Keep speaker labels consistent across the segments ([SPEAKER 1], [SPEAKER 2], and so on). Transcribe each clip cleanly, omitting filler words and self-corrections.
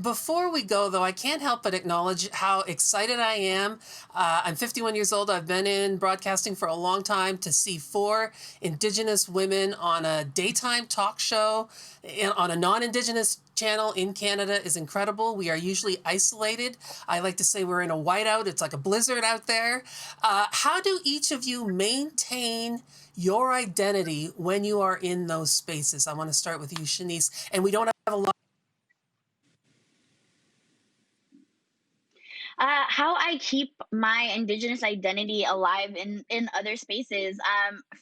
[SPEAKER 1] Before we go, though, I can't help but acknowledge how excited I am. I'm 51 years old. I've been in broadcasting for a long time. To see four Indigenous women on a daytime talk show on a non-Indigenous channel in Canada is incredible. We are usually isolated. I like to say we're in a whiteout. It's like a blizzard out there. How do each of you maintain your identity when you are in those spaces? I want to start with you, Shanese. And we don't have a lot.
[SPEAKER 2] How I keep my Indigenous identity alive in other spaces.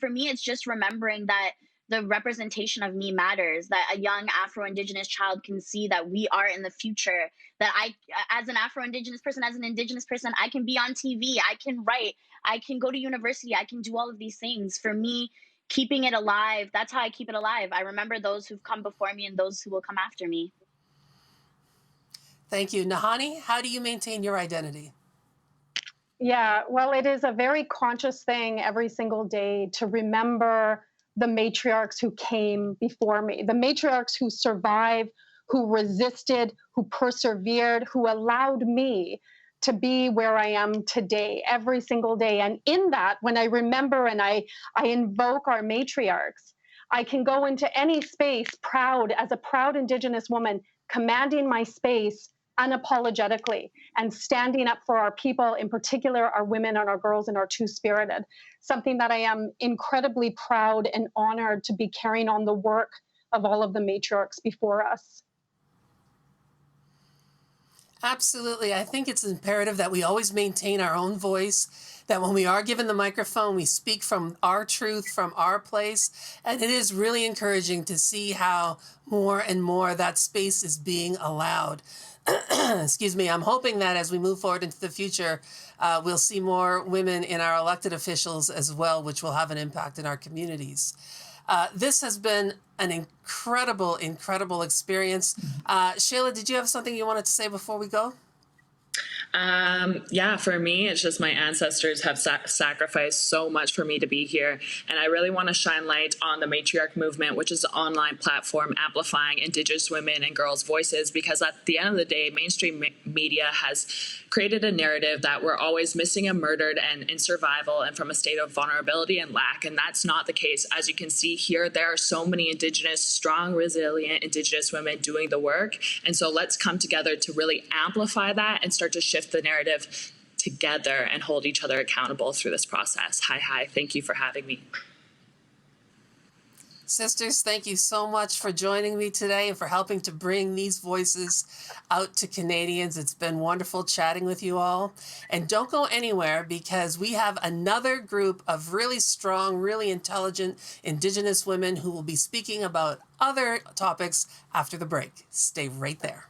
[SPEAKER 2] For me, it's just remembering that the representation of me matters. That a young Afro Indigenous child can see that we are in the future. That I, as an Afro Indigenous person, as an Indigenous person, I can be on TV. I can write. I can go to university. I can do all of these things. For me, keeping it alive. That's how I keep it alive. I remember those who've come before me and those who will come after me.
[SPEAKER 1] Thank you. Nahanni, how do you maintain your identity?
[SPEAKER 3] Yeah, well, it is a very conscious thing every single day to remember the matriarchs who came before me, the matriarchs who survived, who resisted, who persevered, who allowed me to be where I am today, every single day. And in that, when I remember and I invoke our matriarchs, I can go into any space proud, as a proud Indigenous woman, commanding my space unapologetically and standing up for our people, in particular our women and our girls and our two-spirited, something that I am incredibly proud and honored to be carrying on the work of all of the matriarchs before us.
[SPEAKER 1] Absolutely. I think it's imperative that we always maintain our own voice, that when we are given the microphone, we speak from our truth, from our place. And it is really encouraging to see how more and more that space is being allowed. Excuse me. I'm hoping that as we move forward into the future, we'll see more women in our elected officials as well, which will have an impact in our communities. This has been an incredible, incredible experience. Shayla, did you have something you wanted to say before we go?
[SPEAKER 4] Yeah, for me, it's just my ancestors have sacrificed so much for me to be here. And I really want to shine light on the Matriarch Movement, which is an online platform amplifying Indigenous women and girls' voices, because at the end of the day, mainstream media has created a narrative that we're always missing and murdered and in survival and from a state of vulnerability and lack. And that's not the case. As you can see here, there are so many Indigenous, strong, resilient Indigenous women doing the work. And so let's come together to really amplify that and start to shift the narrative together and hold each other accountable through this process. Hi. Thank you for having me.
[SPEAKER 1] Sisters, thank you so much for joining me today and for helping to bring these voices out to Canadians. It's been wonderful chatting with you all. And don't go anywhere, because we have another group of really strong, really intelligent Indigenous women who will be speaking about other topics after the break. Stay right there.